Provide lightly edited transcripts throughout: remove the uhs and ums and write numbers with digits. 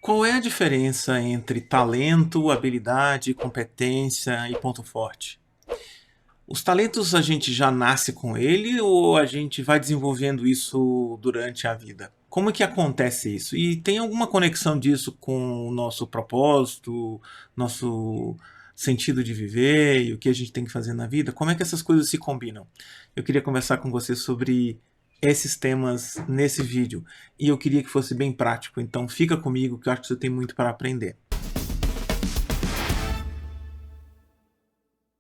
Qual é a diferença entre talento, habilidade, competência e ponto forte? Os talentos a gente já nasce com ele ou a gente vai desenvolvendo isso durante a vida? Como é que acontece isso? E tem alguma conexão disso com o nosso propósito, nosso sentido de viver e o que a gente tem que fazer na vida? Como é que essas coisas se combinam? Eu queria conversar com você sobre esses temas nesse vídeo e eu queria que fosse bem prático, então fica comigo que eu acho que você tem muito para aprender.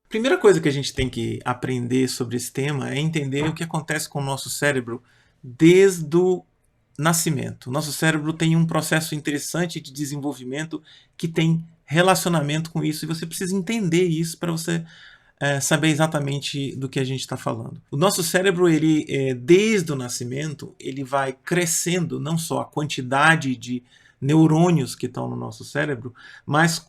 Primeira coisa que a gente tem que aprender sobre esse tema é entender o que acontece com o nosso cérebro desde o nascimento. O nosso cérebro tem um processo interessante de desenvolvimento que tem relacionamento com isso e você precisa entender isso para você saber exatamente do que a gente está falando. O nosso cérebro, ele desde o nascimento, ele vai crescendo não só a quantidade de neurônios que estão no nosso cérebro, mas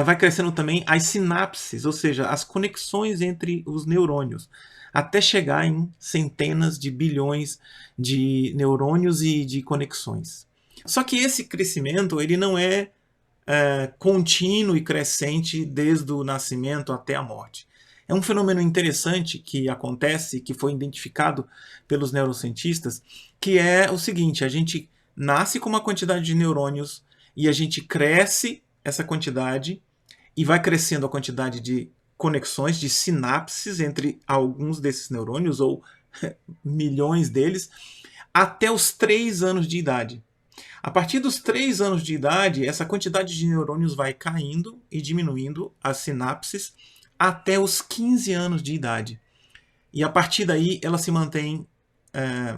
vai crescendo também as sinapses, ou seja, as conexões entre os neurônios, até chegar em centenas de bilhões de neurônios e de conexões. Só que esse crescimento ele não é contínuo e crescente desde o nascimento até a morte. É um fenômeno interessante que acontece, que foi identificado pelos neurocientistas, que é o seguinte: a gente nasce com uma quantidade de neurônios e a gente cresce essa quantidade e vai crescendo a quantidade de conexões, de sinapses entre alguns desses neurônios, ou milhões deles, até os 3 anos de idade. A partir dos 3 anos de idade, essa quantidade de neurônios vai caindo e diminuindo as sinapses até os 15 anos de idade. E a partir daí ela se mantém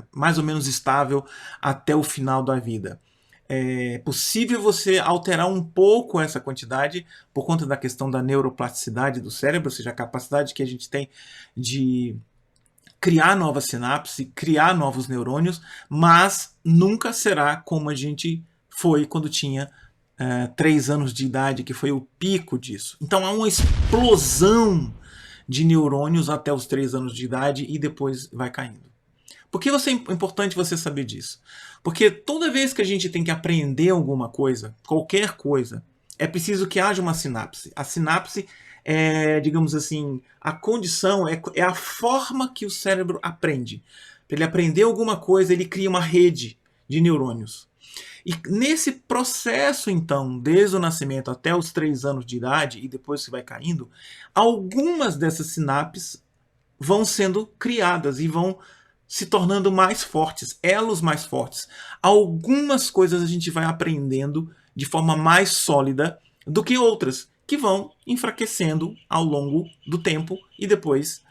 mais ou menos estável até o final da vida. É possível você alterar um pouco essa quantidade por conta da questão da neuroplasticidade do cérebro, ou seja, a capacidade que a gente tem de criar novas sinapses, criar novos neurônios, mas nunca será como a gente foi quando tinha 3 anos de idade, que foi o pico disso. Então há uma explosão de neurônios até os 3 anos de idade e depois vai caindo. Por que é importante você saber disso? Porque toda vez que a gente tem que aprender alguma coisa, qualquer coisa, é preciso que haja uma sinapse. A sinapse é, digamos assim, a condição, é a forma que o cérebro aprende. Para ele aprender alguma coisa, ele cria uma rede de neurônios. E nesse processo, então, desde o nascimento até os 3 anos de idade, e depois que vai caindo, algumas dessas sinapses vão sendo criadas e vão se tornando mais fortes, elos mais fortes. Algumas coisas a gente vai aprendendo de forma mais sólida do que outras, que vão enfraquecendo ao longo do tempo e depois,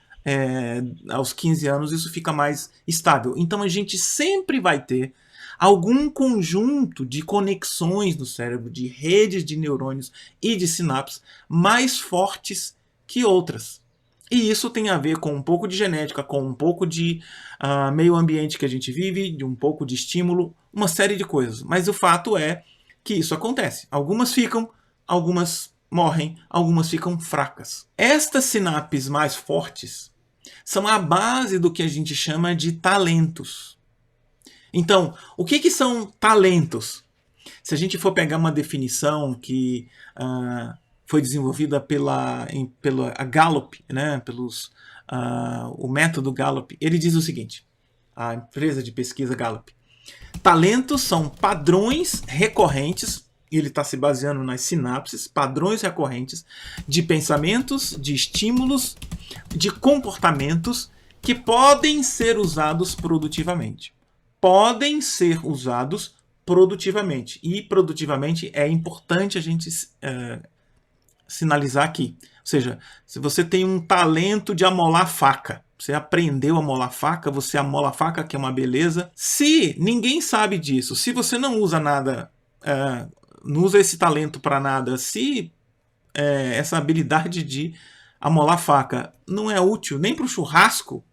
aos 15 anos, isso fica mais estável. Então a gente sempre vai ter algum conjunto de conexões no cérebro, de redes de neurônios e de sinapses mais fortes que outras. E isso tem a ver com um pouco de genética, com um pouco de meio ambiente que a gente vive, de um pouco de estímulo, uma série de coisas. Mas o fato é que isso acontece. Algumas ficam, algumas morrem, algumas ficam fracas. Estas sinapses mais fortes são a base do que a gente chama de talentos. Então, o que são talentos? Se a gente for pegar uma definição que foi desenvolvida pela Gallup, né, o método Gallup, ele diz o seguinte, a empresa de pesquisa Gallup: talentos são padrões recorrentes, e ele está se baseando nas sinapses, padrões recorrentes de pensamentos, de estímulos, de comportamentos que podem ser usados produtivamente. Podem ser usados produtivamente. E produtivamente é importante a gente sinalizar aqui. Ou seja, se você tem um talento de amolar faca, você aprendeu a amolar faca, você amola a faca, que é uma beleza. Se ninguém sabe disso, se você não usa nada, não usa esse talento para nada, se essa habilidade de amolar faca não é útil nem para o churrasco,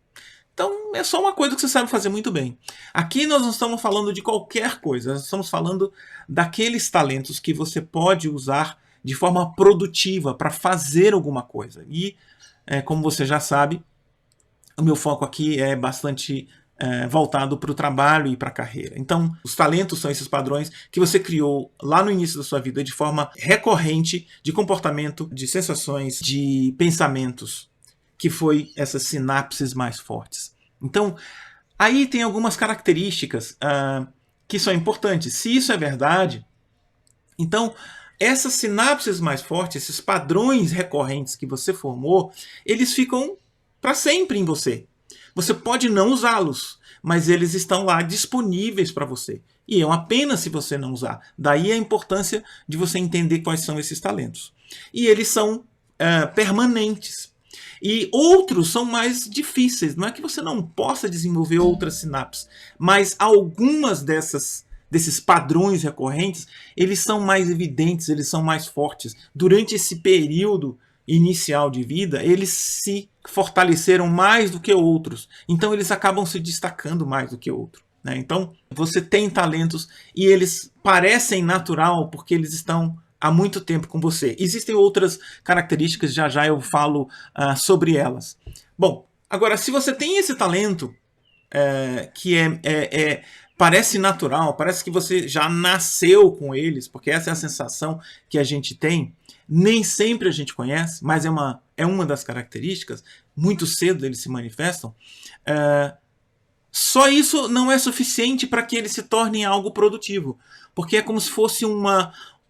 então é só uma coisa que você sabe fazer muito bem. Aqui nós não estamos falando de qualquer coisa, nós estamos falando daqueles talentos que você pode usar de forma produtiva para fazer alguma coisa. E, como você já sabe, o meu foco aqui é bastante voltado para o trabalho e para a carreira. Então, os talentos são esses padrões que você criou lá no início da sua vida de forma recorrente, de comportamento, de sensações, de pensamentos, que foi essas sinapses mais fortes. Então, aí tem algumas características que são importantes. Se isso é verdade, então essas sinapses mais fortes, esses padrões recorrentes que você formou, eles ficam para sempre em você. Você pode não usá-los, mas eles estão lá disponíveis para você. E é uma pena se você não usar. Daí a importância de você entender quais são esses talentos. E eles são permanentes. E outros são mais difíceis. Não é que você não possa desenvolver outras sinapses, mas algumas desses padrões recorrentes, eles são mais evidentes, eles são mais fortes. Durante esse período inicial de vida, eles se fortaleceram mais do que outros. Então eles acabam se destacando mais do que outro. Né? Então você tem talentos e eles parecem natural porque eles estão há muito tempo com você. Existem outras características, já eu falo sobre elas. Bom, agora se você tem esse talento que parece natural, parece que você já nasceu com eles, porque essa é a sensação que a gente tem. Nem sempre a gente conhece, mas é uma das características. Muito cedo eles se manifestam. Só isso não é suficiente para que eles se tornem algo produtivo, porque é como se fosse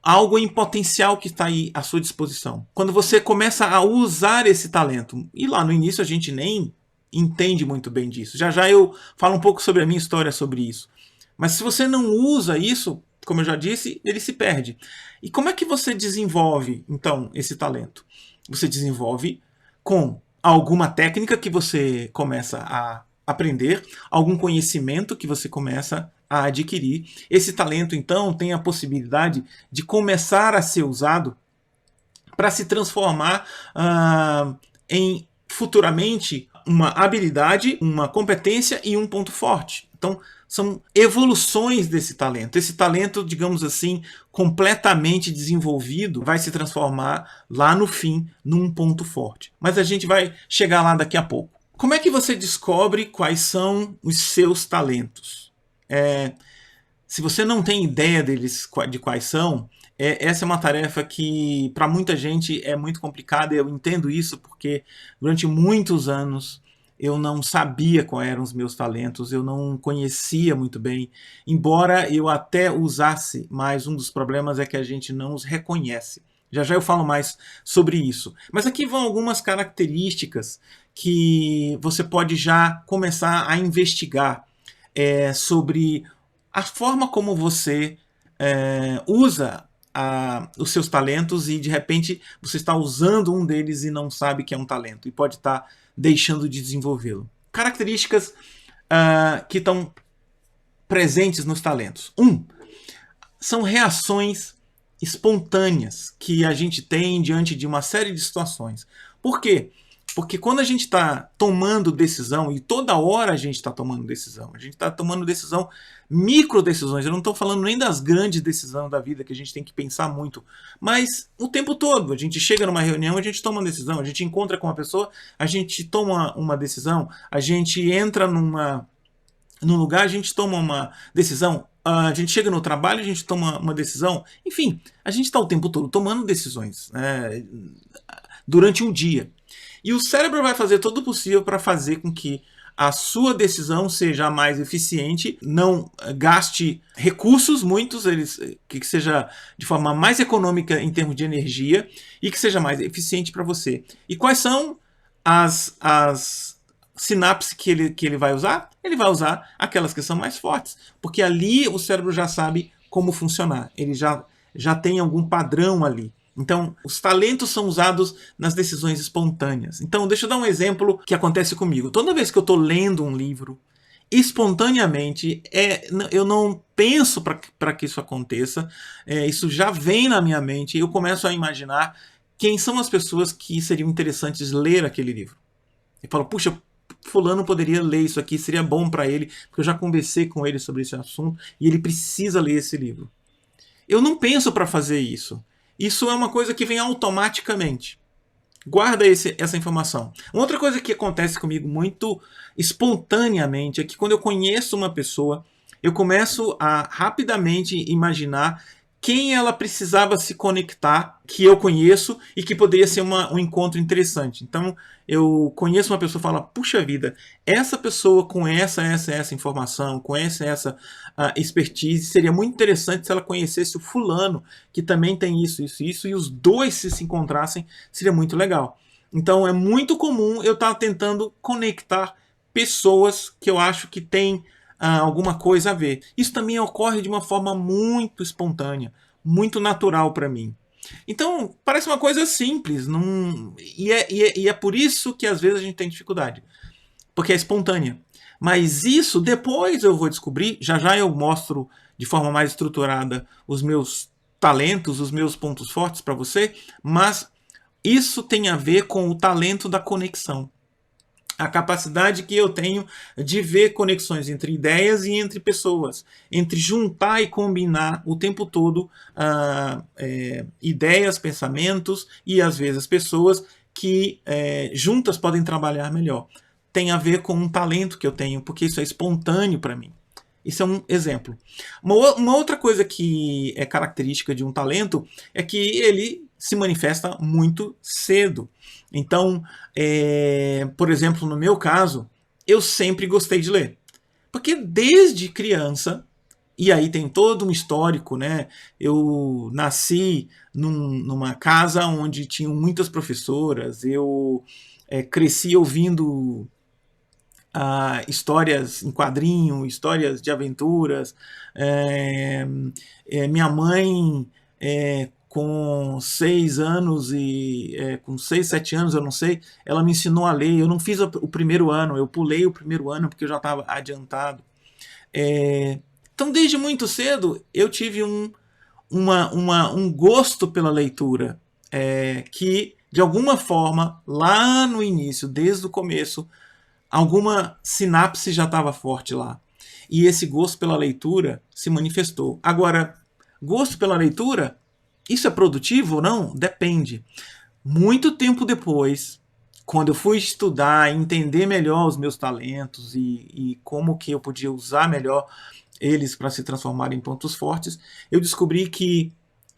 algo em potencial que está aí à sua disposição. Quando você começa a usar esse talento, e lá no início a gente nem entende muito bem disso. Já eu falo um pouco sobre a minha história sobre isso. Mas se você não usa isso, como eu já disse, ele se perde. E como é que você desenvolve, então, esse talento? Você desenvolve com alguma técnica que você começa a aprender, algum conhecimento que você começa a adquirir. Esse talento, então, tem a possibilidade de começar a ser usado para se transformar em, futuramente, uma habilidade, uma competência e um ponto forte. Então, são evoluções desse talento. Esse talento, digamos assim, completamente desenvolvido, vai se transformar lá no fim num ponto forte. Mas a gente vai chegar lá daqui a pouco. Como é que você descobre quais são os seus talentos? Se você não tem ideia de quais são, essa é uma tarefa que para muita gente é muito complicada. Eu entendo isso porque durante muitos anos eu não sabia quais eram os meus talentos, eu não conhecia muito bem, embora eu até usasse, mas um dos problemas é que a gente não os reconhece. Já eu falo mais sobre isso. Mas aqui vão algumas características que você pode já começar a investigar sobre a forma como você usa os seus talentos e de repente você está usando um deles e não sabe que é um talento e pode estar deixando de desenvolvê-lo. Características que estão presentes nos talentos. São reações espontâneas que a gente tem diante de uma série de situações. Por quê? Porque quando a gente está tomando decisão, e toda hora a gente está tomando decisão, a gente está tomando decisão, micro decisões, eu não estou falando nem das grandes decisões da vida que a gente tem que pensar muito, mas o tempo todo, a gente chega numa reunião, a gente toma uma decisão, a gente encontra com uma pessoa, a gente toma uma decisão, a gente entra num lugar, a gente toma uma decisão, a gente chega no trabalho, a gente toma uma decisão, enfim, a gente está o tempo todo tomando decisões durante um dia. E o cérebro vai fazer todo o possível para fazer com que a sua decisão seja mais eficiente, não gaste recursos muitos, que seja de forma mais econômica em termos de energia e que seja mais eficiente para você. E quais são as sinapses que ele vai usar? Ele vai usar aquelas que são mais fortes, porque ali o cérebro já sabe como funcionar, ele já tem algum padrão ali. Então, os talentos são usados nas decisões espontâneas. Então, deixa eu dar um exemplo que acontece comigo. Toda vez que eu estou lendo um livro, espontaneamente, eu não penso para que isso aconteça, isso já vem na minha mente e eu começo a imaginar quem são as pessoas que seriam interessantes ler aquele livro. Eu falo, puxa, fulano poderia ler isso aqui, seria bom para ele, porque eu já conversei com ele sobre esse assunto e ele precisa ler esse livro. Eu não penso para fazer isso. Isso é uma coisa que vem automaticamente. Guarda essa informação. Outra coisa que acontece comigo muito espontaneamente é que quando eu conheço uma pessoa, eu começo a rapidamente imaginar quem ela precisava se conectar, que eu conheço e que poderia ser um encontro interessante. Então, eu conheço uma pessoa e falo, puxa vida, essa pessoa com essa informação, com essa expertise, seria muito interessante se ela conhecesse o fulano, que também tem isso, e os dois se encontrassem, seria muito legal. Então, é muito comum eu estar tentando conectar pessoas que eu acho que têm alguma coisa a ver. Isso também ocorre de uma forma muito espontânea, muito natural para mim. Então, parece uma coisa simples, e é por isso que às vezes a gente tem dificuldade, porque é espontânea. Mas isso depois eu vou descobrir, já já eu mostro de forma mais estruturada os meus talentos, os meus pontos fortes para você, mas isso tem a ver com o talento da conexão. A capacidade que eu tenho de ver conexões entre ideias e entre pessoas, entre juntar e combinar o tempo todo ideias, pensamentos e às vezes pessoas que juntas podem trabalhar melhor. Tem a ver com um talento que eu tenho, porque isso é espontâneo para mim. Isso é um exemplo. Uma outra coisa que é característica de um talento é que ele se manifesta muito cedo. Então, por exemplo, no meu caso, eu sempre gostei de ler. Porque desde criança, e aí tem todo um histórico, né? Eu nasci numa casa onde tinham muitas professoras, eu cresci ouvindo histórias em quadrinho, histórias de aventuras. Minha mãe, com 6 anos com 6, 7 anos, eu não sei, ela me ensinou a ler. Eu não fiz o primeiro ano, eu pulei o primeiro ano porque eu já estava adiantado. Então, desde muito cedo, eu tive um gosto pela leitura, que, de alguma forma, lá no início, desde o começo, alguma sinapse já estava forte lá. E esse gosto pela leitura se manifestou. Agora, gosto pela leitura, isso é produtivo ou não? Depende. Muito tempo depois, quando eu fui estudar, entender melhor os meus talentos e como que eu podia usar melhor eles para se transformar em pontos fortes, eu descobri que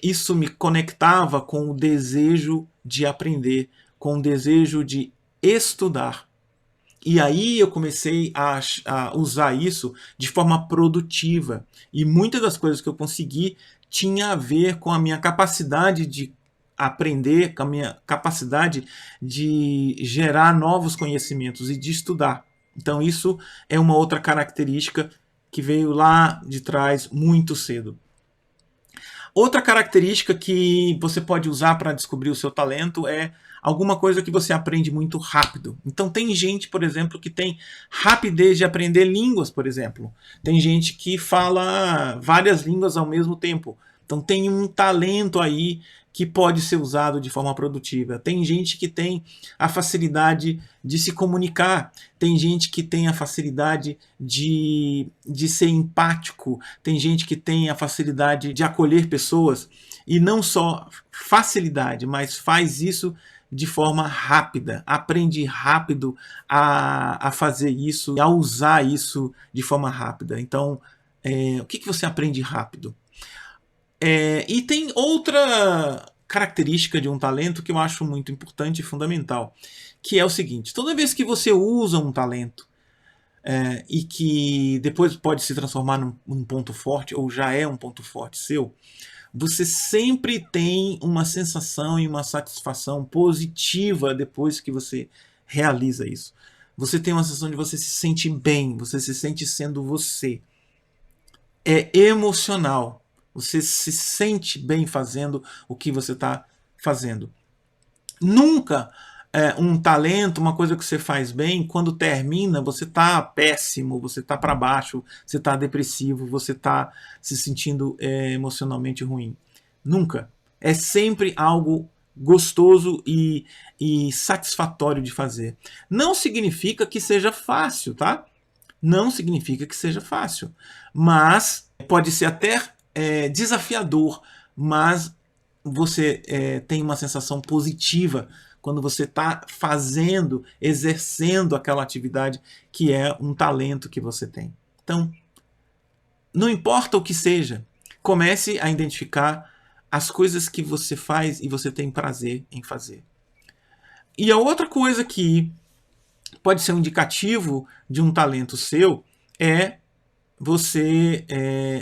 isso me conectava com o desejo de aprender, com o desejo de estudar. E aí eu comecei a usar isso de forma produtiva. E muitas das coisas que eu consegui tinha a ver com a minha capacidade de aprender, com a minha capacidade de gerar novos conhecimentos e de estudar. Então isso é uma outra característica que veio lá de trás muito cedo. Outra característica que você pode usar para descobrir o seu talento é alguma coisa que você aprende muito rápido. Então tem gente, por exemplo, que tem rapidez de aprender línguas, por exemplo. Tem gente que fala várias línguas ao mesmo tempo. Então tem um talento aí que pode ser usado de forma produtiva. Tem gente que tem a facilidade de se comunicar, tem gente que tem a facilidade de ser empático, tem gente que tem a facilidade de acolher pessoas, e não só facilidade, mas faz isso de forma rápida, aprende rápido a fazer isso, a usar isso de forma rápida. Então, o que você aprende rápido? E tem outra característica de um talento que eu acho muito importante e fundamental, que é o seguinte: toda vez que você usa um talento e que depois pode se transformar num ponto forte, ou já é um ponto forte seu, você sempre tem uma sensação e uma satisfação positiva depois que você realiza isso. Você tem uma sensação de você se sente bem, você se sente sendo você. É emocional. Você se sente bem fazendo o que você está fazendo. Nunca um talento, uma coisa que você faz bem, quando termina, você está péssimo, você está para baixo, você está depressivo, você está se sentindo emocionalmente ruim. Nunca. É sempre algo gostoso e satisfatório de fazer. Não significa que seja fácil, tá? Não significa que seja fácil, mas pode ser até desafiador, mas você tem uma sensação positiva quando você está fazendo, exercendo aquela atividade que é um talento que você tem. Então, não importa o que seja, comece a identificar as coisas que você faz e você tem prazer em fazer. E a outra coisa que pode ser um indicativo de um talento seu é você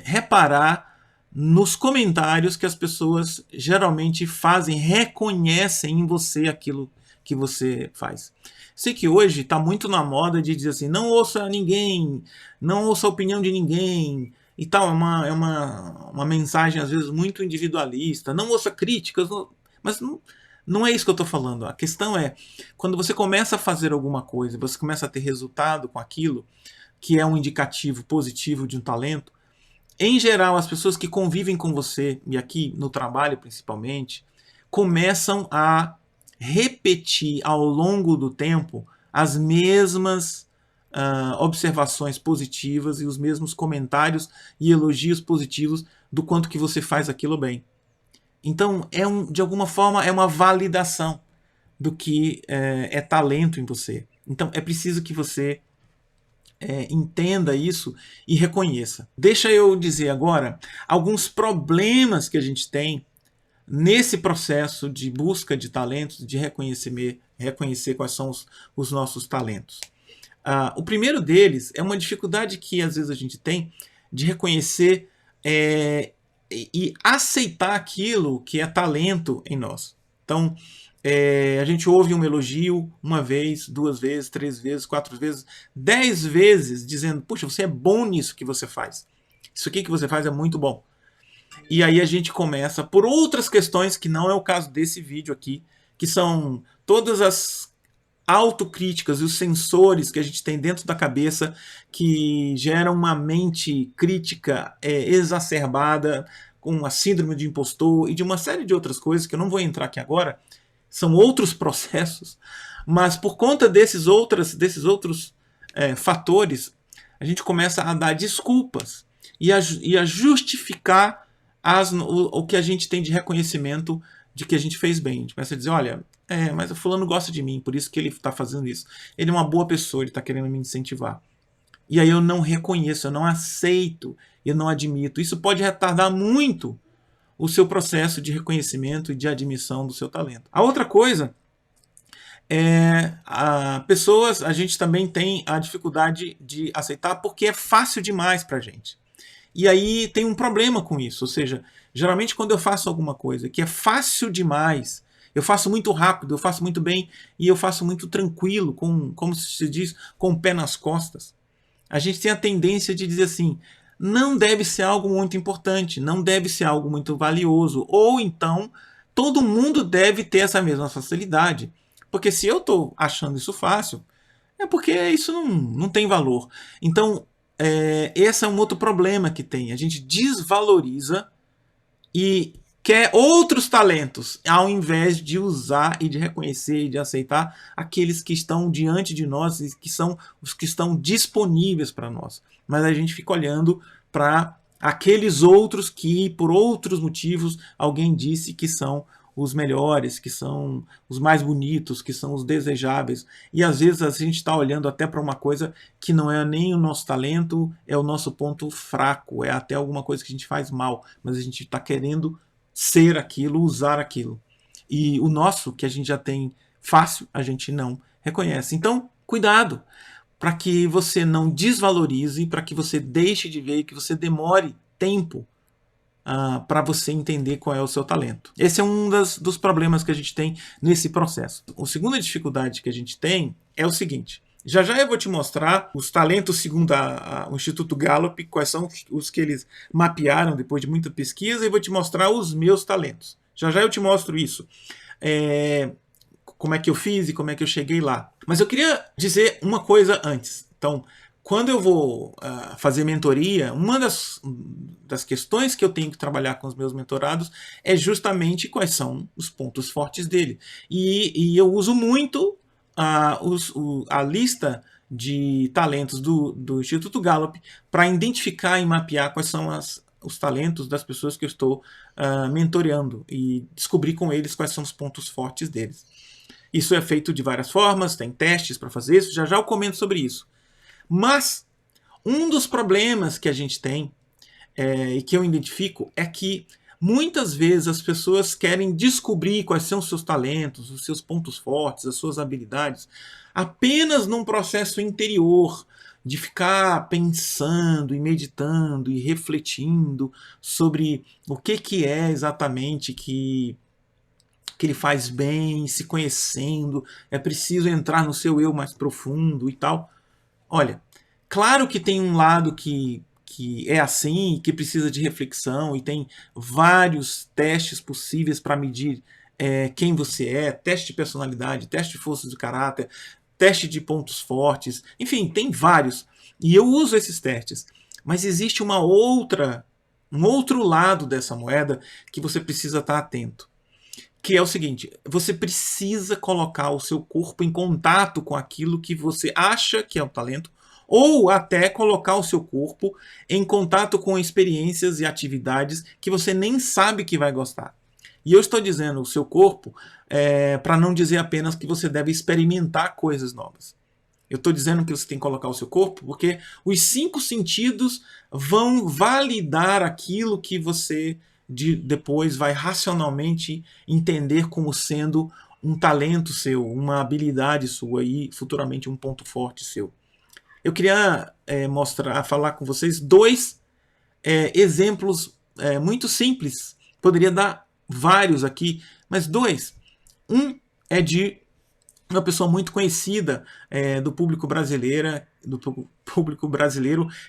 reparar nos comentários que as pessoas geralmente fazem, reconhecem em você aquilo que você faz. Sei que hoje está muito na moda de dizer assim, não ouça ninguém, não ouça a opinião de ninguém, e tal, é uma mensagem às vezes muito individualista, não ouça críticas, mas não é isso que eu estou falando. A questão é, quando você começa a fazer alguma coisa, você começa a ter resultado com aquilo, que é um indicativo positivo de um talento, em geral, as pessoas que convivem com você, e aqui no trabalho principalmente, começam a repetir ao longo do tempo as mesmas observações positivas e os mesmos comentários e elogios positivos do quanto que você faz aquilo bem. Então, de alguma forma, é uma validação do que é talento em você. Então, é preciso que você entenda isso e reconheça. Deixa eu dizer agora alguns problemas que a gente tem nesse processo de busca de talentos, de reconhecer quais são os nossos talentos. O primeiro deles é uma dificuldade que às vezes a gente tem de reconhecer e aceitar aquilo que é talento em nós. Então, a gente ouve um elogio uma vez, 2 vezes, 3 vezes, 4 vezes, 10 vezes, dizendo, puxa, você é bom nisso que você faz. Isso aqui que você faz é muito bom. E aí a gente começa por outras questões, que não é o caso desse vídeo aqui, que são todas as autocríticas e os sensores que a gente tem dentro da cabeça que geram uma mente crítica exacerbada, com a síndrome de impostor e de uma série de outras coisas que eu não vou entrar aqui agora. São outros processos, mas por conta desses outros fatores, a gente começa a dar desculpas e a justificar o que a gente tem de reconhecimento de que a gente fez bem. A gente começa a dizer, olha, mas o fulano gosta de mim, por isso que ele está fazendo isso. Ele é uma boa pessoa, ele está querendo me incentivar. E aí eu não reconheço, eu não aceito, eu não admito. Isso pode retardar muito o seu processo de reconhecimento e de admissão do seu talento. A outra coisa a gente também tem a dificuldade de aceitar porque é fácil demais para a gente. E aí tem um problema com isso, ou seja, geralmente quando eu faço alguma coisa que é fácil demais, eu faço muito rápido, eu faço muito bem e eu faço muito tranquilo, como se diz, com o pé nas costas, a gente tem a tendência de dizer assim, não deve ser algo muito importante, não deve ser algo muito valioso, ou então todo mundo deve ter essa mesma facilidade. Porque se eu estou achando isso fácil, é porque isso não tem valor. Então, esse é um outro problema que tem. A gente desvaloriza e quer outros talentos, ao invés de usar e de reconhecer e de aceitar aqueles que estão diante de nós e que são os que estão disponíveis para nós. Mas a gente fica olhando para aqueles outros que, por outros motivos, alguém disse que são os melhores, que são os mais bonitos, que são os desejáveis. E às vezes a gente está olhando até para uma coisa que não é nem o nosso talento, é o nosso ponto fraco, é até alguma coisa que a gente faz mal, mas a gente está querendo ser aquilo, usar aquilo. E o nosso, que a gente já tem fácil, a gente não reconhece. Então, cuidado, para que você não desvalorize, para que você deixe de ver, que você demore tempo para você entender qual é o seu talento. Esse é um dos problemas que a gente tem nesse processo. A segunda dificuldade que a gente tem é o seguinte. Já já eu vou te mostrar os talentos segundo o Instituto Gallup, quais são os que eles mapearam depois de muita pesquisa, e vou te mostrar os meus talentos. Já já eu te mostro isso. Como é que eu fiz e como é que eu cheguei lá. Mas eu queria dizer uma coisa antes. Então, quando eu vou fazer mentoria, uma das questões que eu tenho que trabalhar com os meus mentorados é justamente quais são os pontos fortes dele. E eu uso muito a lista de talentos do Instituto Gallup para identificar e mapear quais são os talentos das pessoas que eu estou mentoreando e descobrir com eles quais são os pontos fortes deles. Isso é feito de várias formas, tem testes para fazer isso, já já eu comento sobre isso. Mas um dos problemas que a gente tem e que eu identifico é que muitas vezes as pessoas querem descobrir quais são os seus talentos, os seus pontos fortes, as suas habilidades, apenas num processo interior de ficar pensando e meditando e refletindo sobre o que é exatamente que ele faz bem, se conhecendo, é preciso entrar no seu eu mais profundo e tal. Olha, claro que tem um lado que é assim, que precisa de reflexão e tem vários testes possíveis para medir quem você é, teste de personalidade, teste de força de caráter, teste de pontos fortes, enfim, tem vários. E eu uso esses testes. Mas existe um outro lado dessa moeda que você precisa estar atento. Que é o seguinte, você precisa colocar o seu corpo em contato com aquilo que você acha que é o talento, ou até colocar o seu corpo em contato com experiências e atividades que você nem sabe que vai gostar. E eu estou dizendo o seu corpo para não dizer apenas que você deve experimentar coisas novas. Eu estou dizendo que você tem que colocar o seu corpo porque os 5 sentidos vão validar aquilo que você depois vai racionalmente entender como sendo um talento seu, uma habilidade sua e futuramente um ponto forte seu. Eu queria falar com vocês 2 exemplos muito simples. Poderia dar vários aqui, mas 2. Um é de uma pessoa muito conhecida do público brasileiro,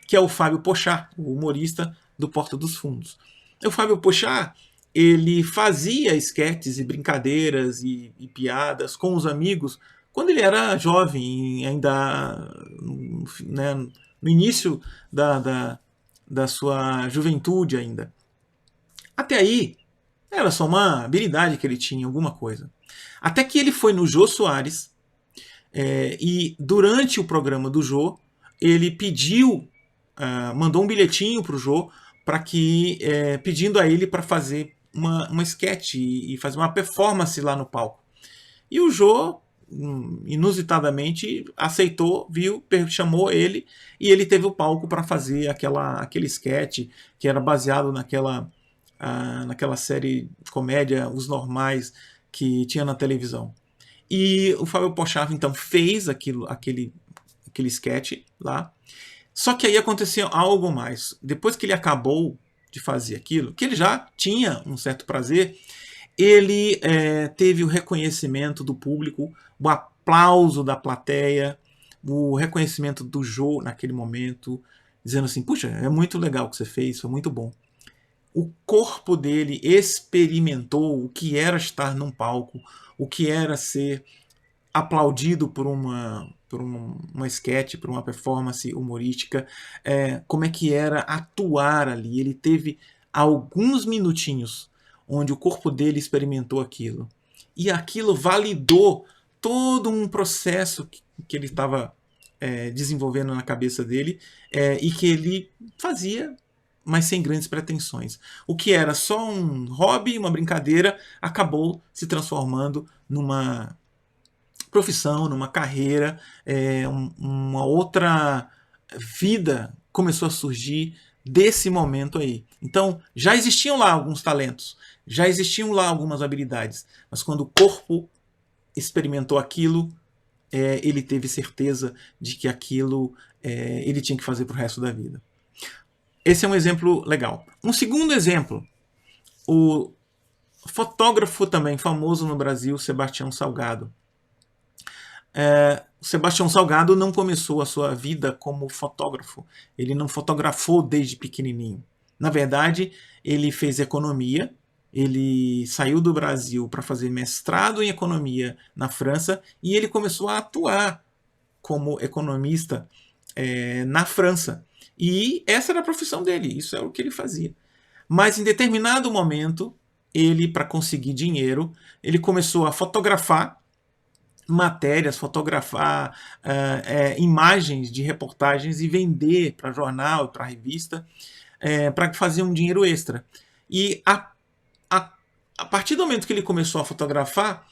que é o Fábio Porchat, o humorista do Porta dos Fundos. O Fábio Porchat, ele fazia esquetes e brincadeiras e piadas com os amigos quando ele era jovem, ainda né, no início da sua juventude ainda. Até aí, era só uma habilidade que ele tinha, alguma coisa. Até que ele foi no Jô Soares e durante o programa do Jô, ele mandou um bilhetinho pro Jô pedindo a ele para fazer uma sketch e fazer uma performance lá no palco. E o Jô, inusitadamente, aceitou, viu, chamou ele e ele teve o palco para fazer aquele sketch que era baseado naquela série de comédia Os Normais que tinha na televisão. E o Fábio Porchat então fez aquele sketch lá. Só que aí aconteceu algo mais. Depois que ele acabou de fazer aquilo, que ele já tinha um certo prazer, ele teve o reconhecimento do público, o aplauso da plateia, o reconhecimento do Jô naquele momento, dizendo assim, puxa, é muito legal o que você fez, foi muito bom. O corpo dele experimentou o que era estar num palco, o que era ser aplaudido por uma sketch, por uma performance humorística, como é que era atuar ali. Ele teve alguns minutinhos onde o corpo dele experimentou aquilo. E aquilo validou todo um processo que ele estava desenvolvendo na cabeça dele e que ele fazia, mas sem grandes pretensões. O que era só um hobby, uma brincadeira, acabou se transformando numa profissão, numa carreira, uma outra vida começou a surgir desse momento aí. Então, já existiam lá alguns talentos, já existiam lá algumas habilidades, mas quando o corpo experimentou aquilo, ele teve certeza de que aquilo ele tinha que fazer para o resto da vida. Esse é um exemplo legal. Um segundo exemplo, o fotógrafo também famoso no Brasil, Sebastião Salgado. Sebastião Salgado não começou a sua vida como fotógrafo. Ele não fotografou desde pequenininho. Na verdade, ele fez economia. Ele saiu do Brasil para fazer mestrado em economia na França e ele começou a atuar como economista na França. E essa era a profissão dele, isso é o que ele fazia. Mas em determinado momento, ele, para conseguir dinheiro, ele começou a fotografar matérias, fotografar imagens de reportagens e vender para jornal, para revista, para fazer um dinheiro extra. E a partir do momento que ele começou a fotografar,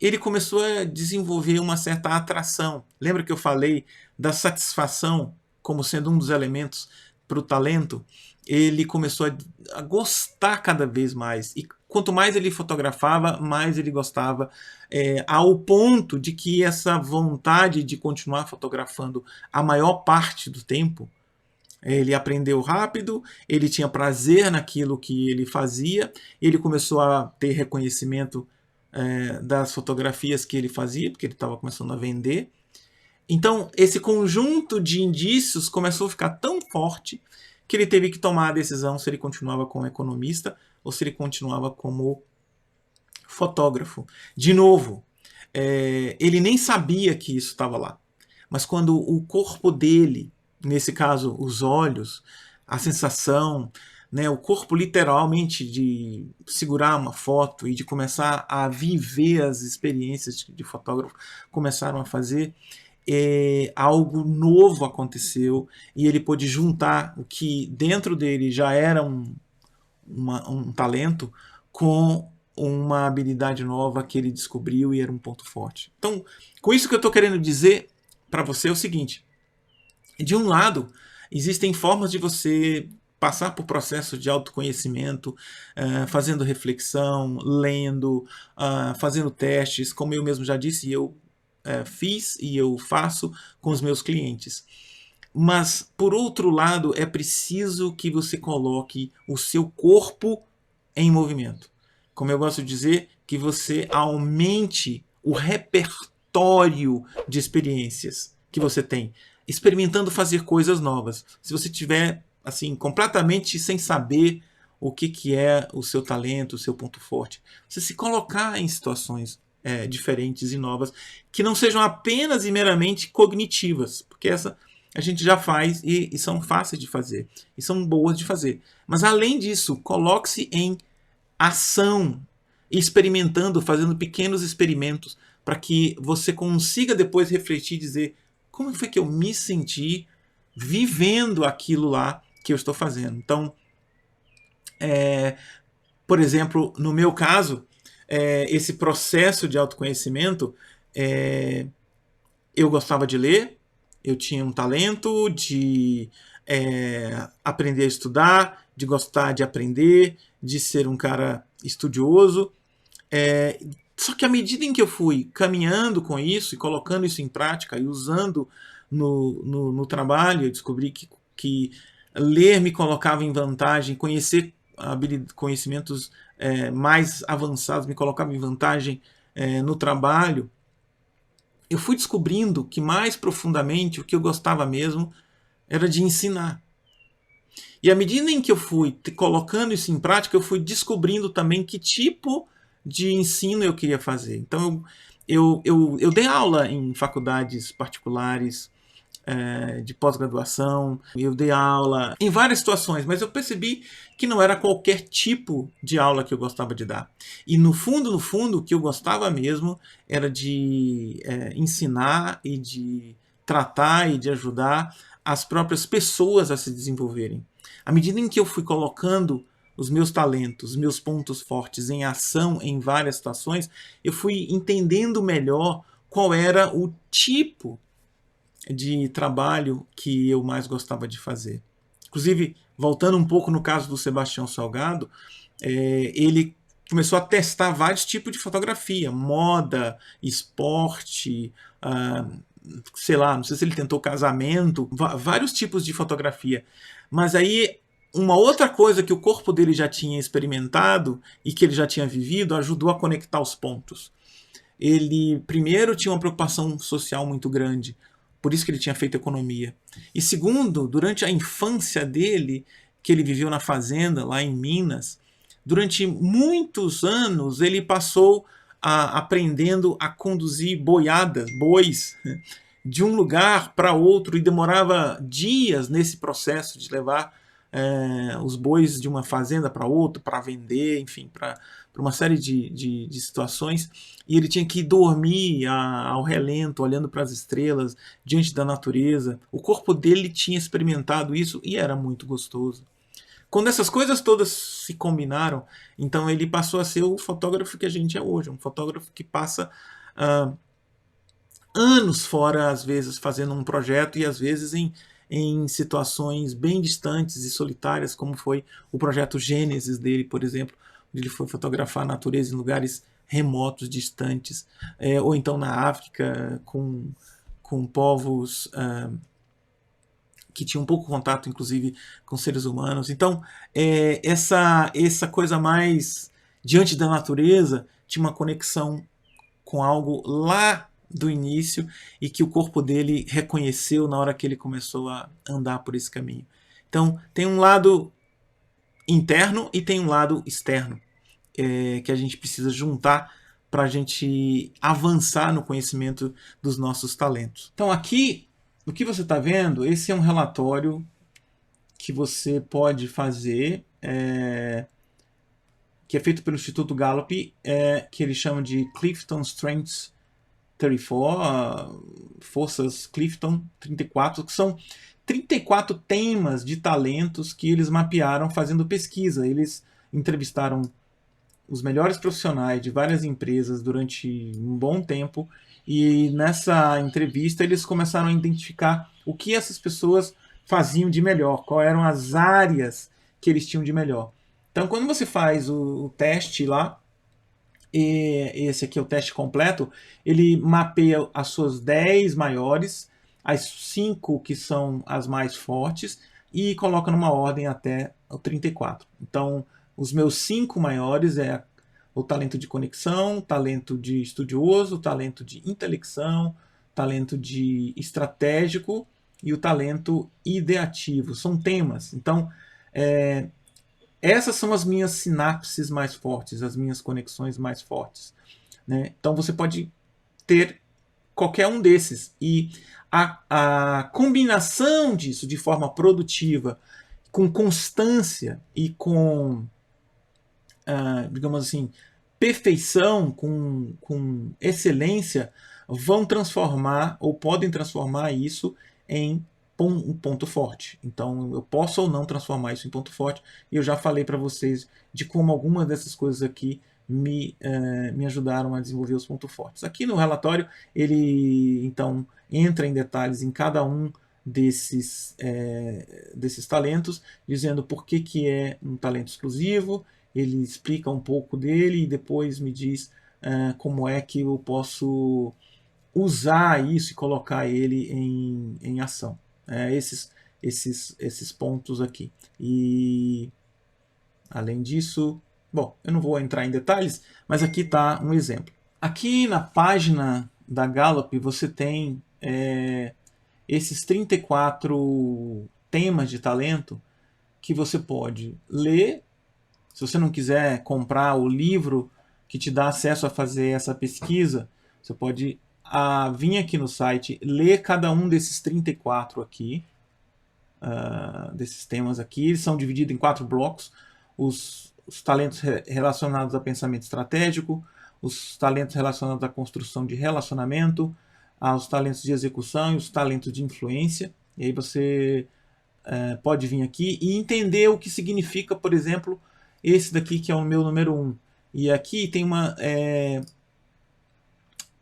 ele começou a desenvolver uma certa atração. Lembra que eu falei da satisfação como sendo um dos elementos para o talento? Ele começou a gostar cada vez mais. E quanto mais ele fotografava, mais ele gostava, ao ponto de que essa vontade de continuar fotografando a maior parte do tempo, ele aprendeu rápido, ele tinha prazer naquilo que ele fazia, ele começou a ter reconhecimento das fotografias que ele fazia, porque ele estava começando a vender. Então, esse conjunto de indícios começou a ficar tão forte que ele teve que tomar a decisão se ele continuava como economista ou se ele continuava como fotógrafo. De novo, ele nem sabia que isso estava lá. Mas quando o corpo dele, nesse caso os olhos, a sensação, né, o corpo literalmente de segurar uma foto e de começar a viver as experiências de fotógrafo, começaram a fazer, algo novo aconteceu e ele pôde juntar o que dentro dele já era um talento com uma habilidade nova que ele descobriu e era um ponto forte. Então, com isso que eu estou querendo dizer para você é o seguinte: de um lado, existem formas de você passar por processo de autoconhecimento, fazendo reflexão, lendo, fazendo testes, como eu mesmo já disse, eu fiz e eu faço com os meus clientes. Mas, por outro lado, é preciso que você coloque o seu corpo em movimento. Como eu gosto de dizer, que você aumente o repertório de experiências que você tem, experimentando fazer coisas novas. Se você tiver assim completamente sem saber o que é o seu talento, o seu ponto forte, você se colocar em situações diferentes e novas, que não sejam apenas e meramente cognitivas, porque essa a gente já faz e são fáceis de fazer, e são boas de fazer. Mas além disso, coloque-se em ação, experimentando, fazendo pequenos experimentos, para que você consiga depois refletir e dizer como foi que eu me senti vivendo aquilo lá que eu estou fazendo. Então, por exemplo, no meu caso, esse processo de autoconhecimento, eu gostava de ler, eu tinha um talento de aprender a estudar, de gostar de aprender, de ser um cara estudioso. Só que à medida em que eu fui caminhando com isso e colocando isso em prática e usando no trabalho, eu descobri que ler me colocava em vantagem, conhecer conhecimentos mais avançados me colocava em vantagem no trabalho. Eu fui descobrindo que mais profundamente o que eu gostava mesmo era de ensinar. E à medida em que eu fui colocando isso em prática, eu fui descobrindo também que tipo de ensino eu queria fazer. Então eu dei aula em faculdades particulares de pós-graduação, eu dei aula em várias situações, mas eu percebi que não era qualquer tipo de aula que eu gostava de dar. E no fundo, o que eu gostava mesmo era de ensinar e de tratar e de ajudar as próprias pessoas a se desenvolverem. À medida em que eu fui colocando os meus talentos, os meus pontos fortes em ação em várias situações, eu fui entendendo melhor qual era o tipo de trabalho que eu mais gostava de fazer. Inclusive, voltando um pouco no caso do Sebastião Salgado, ele começou a testar vários tipos de fotografia, moda, esporte, sei lá, não sei se ele tentou casamento, vários tipos de fotografia. Mas aí uma outra coisa que o corpo dele já tinha experimentado e que ele já tinha vivido ajudou a conectar os pontos. Ele primeiro tinha uma preocupação social muito grande, por isso que ele tinha feito economia. E segundo, durante a infância dele, que ele viveu na fazenda lá em Minas, durante muitos anos ele passou aprendendo a conduzir boiadas, bois, de um lugar para outro, e demorava dias nesse processo de levar os bois de uma fazenda para outra, para vender, enfim, para uma série de situações, e ele tinha que dormir ao relento, olhando para as estrelas, diante da natureza. O corpo dele tinha experimentado isso e era muito gostoso. Quando essas coisas todas se combinaram, então ele passou a ser o fotógrafo que a gente é hoje, um fotógrafo que passa anos fora, às vezes, fazendo um projeto e às vezes em situações bem distantes e solitárias, como foi o projeto Gênesis dele, por exemplo, onde ele foi fotografar a natureza em lugares remotos, distantes, ou então na África, com povos que tinham pouco contato, inclusive, com seres humanos. Então, essa coisa mais diante da natureza tinha uma conexão com algo lá do início e que o corpo dele reconheceu na hora que ele começou a andar por esse caminho. Então, tem um lado interno e tem um lado externo que a gente precisa juntar para a gente avançar no conhecimento dos nossos talentos. Então, aqui, o que você está vendo, esse é um relatório que você pode fazer, que é feito pelo Instituto Gallup, que ele chama de Clifton Strengths 34, Forças Clifton 34, que são 34 temas de talentos que eles mapearam fazendo pesquisa. Eles entrevistaram os melhores profissionais de várias empresas durante um bom tempo e nessa entrevista eles começaram a identificar o que essas pessoas faziam de melhor, quais eram as áreas que eles tinham de melhor. Então, quando você faz o teste lá, e esse aqui é o teste completo, ele mapeia as suas 10 maiores, as 5 que são as mais fortes, e coloca numa ordem até o 34. Então, os meus 5 maiores é o talento de conexão, talento de estudioso, talento de intelecção, talento de estratégico e o talento ideativo. São temas. Então, essas são as minhas sinapses mais fortes, as minhas conexões mais fortes. Né? Então você pode ter qualquer um desses. E a combinação disso de forma produtiva, com constância e com, digamos assim, perfeição, com excelência, vão transformar ou podem transformar isso em um ponto forte. Então eu posso ou não transformar isso em ponto forte. E eu já falei para vocês de como algumas dessas coisas aqui me ajudaram a desenvolver os pontos fortes. Aqui no relatório ele então entra em detalhes em cada um desses talentos, dizendo por que é um talento exclusivo. Ele explica um pouco dele e depois me diz como é que eu posso usar isso e colocar ele em ação. Esses pontos aqui. E além disso, bom, eu não vou entrar em detalhes, mas aqui está um exemplo. Aqui na página da Gallup você tem esses 34 temas de talento que você pode ler. Se você não quiser comprar o livro que te dá acesso a fazer essa pesquisa, você pode vir aqui no site, ler cada um desses 34 aqui, desses temas aqui. Eles são divididos em 4 blocos. Os talentos relacionados a pensamento estratégico, os talentos relacionados à construção de relacionamento, os talentos de execução e os talentos de influência. E aí você pode vir aqui e entender o que significa, por exemplo, esse daqui que é o meu número 1. E aqui tem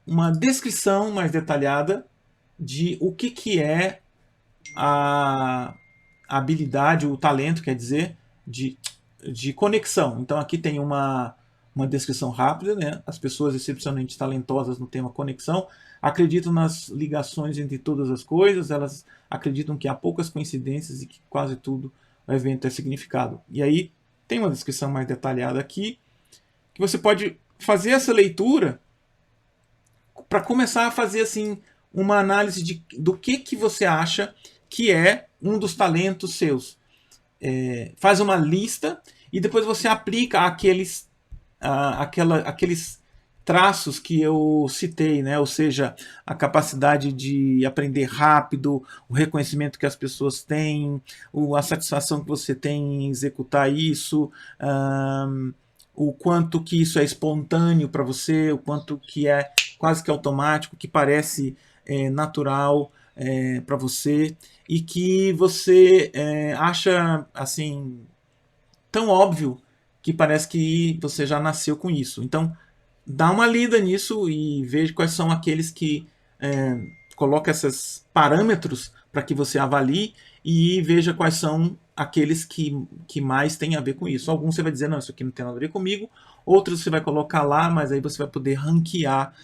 uma descrição mais detalhada de o que é a habilidade, o talento, quer dizer, de conexão. Então aqui tem uma descrição rápida, né? As pessoas excepcionalmente talentosas no tema conexão acreditam nas ligações entre todas as coisas, elas acreditam que há poucas coincidências e que quase tudo o evento é significado. E aí tem uma descrição mais detalhada aqui, que você pode fazer essa leitura para começar a fazer assim uma análise do que você acha que é um dos talentos seus. Faz uma lista e depois você aplica aqueles traços que eu citei, né? Ou seja, a capacidade de aprender rápido, o reconhecimento que as pessoas têm, a satisfação que você tem em executar isso, o quanto que isso é espontâneo para você, o quanto que é quase que automático, que parece natural para você e que você acha assim tão óbvio que parece que você já nasceu com isso. Então, dá uma lida nisso e veja quais são aqueles que coloca esses parâmetros para que você avalie e veja quais são aqueles que mais têm a ver com isso. Alguns você vai dizer, não, isso aqui não tem nada a ver comigo. Outros você vai colocar lá, mas aí você vai poder ranquear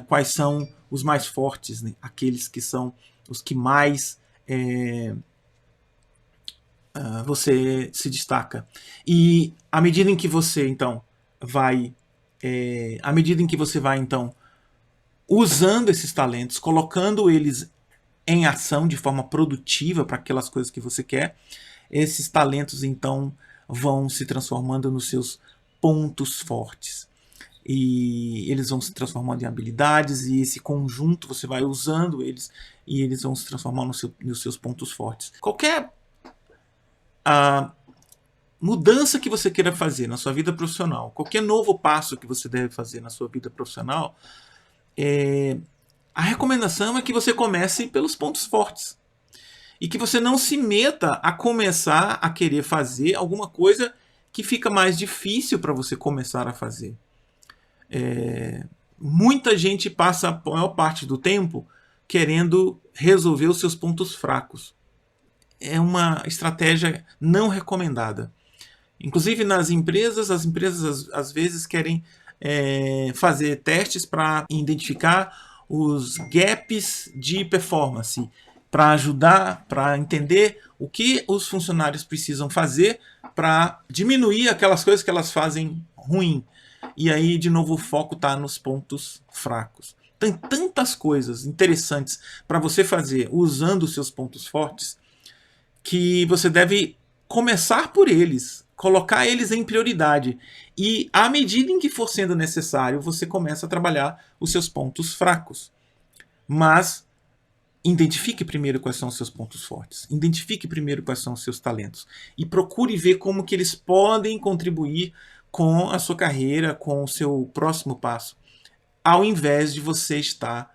quais são os mais fortes, né? Aqueles que são os que mais você se destaca. E à medida em que você, então, vai usando esses talentos, colocando eles em ação de forma produtiva para aquelas coisas que você quer, esses talentos então vão se transformando nos seus pontos fortes. E eles vão se transformando em habilidades, e esse conjunto você vai usando eles e eles vão se transformar nos seus pontos fortes. Qualquer mudança que você queira fazer na sua vida profissional, qualquer novo passo que você deve fazer na sua vida profissional, a recomendação é que você comece pelos pontos fortes. E que você não se meta a começar a querer fazer alguma coisa que fica mais difícil para você começar a fazer. Muita gente passa a maior parte do tempo querendo resolver os seus pontos fracos. É uma estratégia não recomendada. Inclusive nas empresas, as empresas às vezes querem fazer testes para identificar os gaps de performance, para ajudar, para entender o que os funcionários precisam fazer para diminuir aquelas coisas que elas fazem ruim. E aí, de novo, o foco está nos pontos fracos. Tem tantas coisas interessantes para você fazer usando os seus pontos fortes que você deve começar por eles, colocar eles em prioridade. E à medida em que for sendo necessário, você começa a trabalhar os seus pontos fracos. Mas identifique primeiro quais são os seus pontos fortes. Identifique primeiro quais são os seus talentos. E procure ver como que eles podem contribuir com a sua carreira, com o seu próximo passo. Ao invés de você estar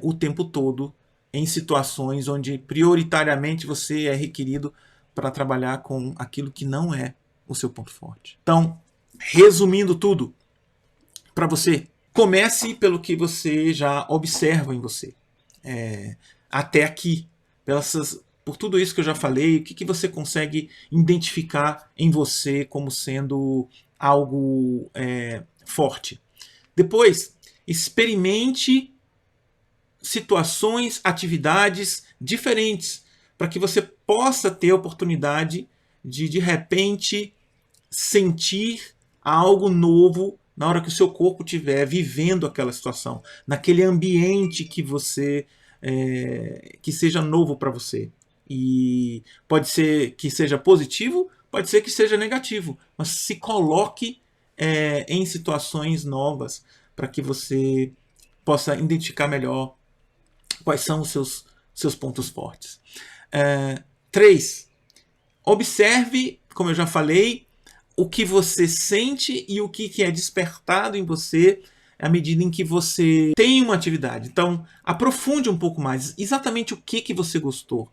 o tempo todo em situações onde prioritariamente você é requerido para trabalhar com aquilo que não é o seu ponto forte. Então, resumindo tudo, para você, comece pelo que você já observa em você. Até aqui, por tudo isso que eu já falei, o que você consegue identificar em você como sendo algo forte. Depois, experimente situações, atividades diferentes, para que você possa ter a oportunidade de repente, sentir algo novo na hora que o seu corpo estiver vivendo aquela situação, naquele ambiente que você que seja novo para você. E pode ser que seja positivo, pode ser que seja negativo, mas se coloque em situações novas para que você possa identificar melhor quais são os seus pontos fortes. 3. Observe, como eu já falei, o que você sente e o que é despertado em você à medida em que você tem uma atividade. Então, aprofunde um pouco mais. Exatamente o que você gostou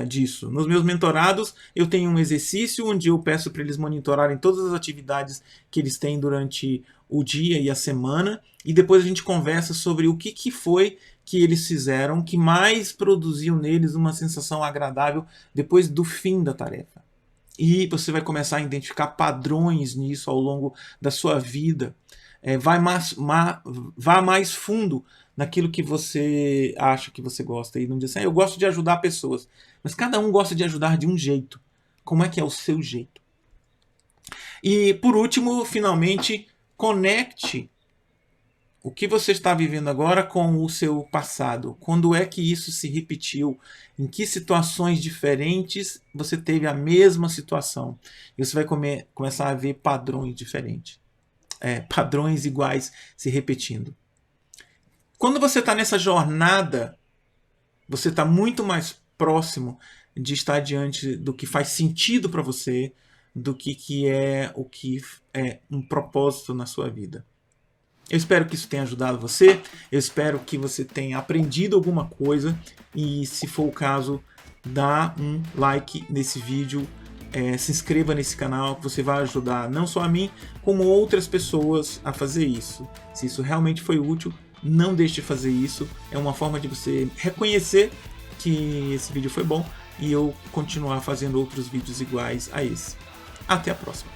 disso. Nos meus mentorados, eu tenho um exercício onde eu peço para eles monitorarem todas as atividades que eles têm durante o dia e a semana, e depois a gente conversa sobre o que foi que eles fizeram que mais produziu neles uma sensação agradável depois do fim da tarefa. E você vai começar a identificar padrões nisso ao longo da sua vida. Vá mais fundo naquilo que você acha que você gosta. E não diz assim, eu gosto de ajudar pessoas. Mas cada um gosta de ajudar de um jeito. Como é que é o seu jeito? E por último, finalmente, conecte o que você está vivendo agora com o seu passado. Quando é que isso se repetiu? Em que situações diferentes você teve a mesma situação? E você vai começar a ver padrões diferentes. Padrões iguais se repetindo. Quando você está nessa jornada, você está muito mais próximo de estar diante do que faz sentido para você, do que é um propósito na sua vida. Eu espero que isso tenha ajudado você, eu espero que você tenha aprendido alguma coisa e, se for o caso, dá um like nesse vídeo se inscreva nesse canal, que você vai ajudar não só a mim, como outras pessoas a fazer isso. Se isso realmente foi útil, não deixe de fazer isso. É uma forma de você reconhecer que esse vídeo foi bom e eu continuar fazendo outros vídeos iguais a esse. Até a próxima!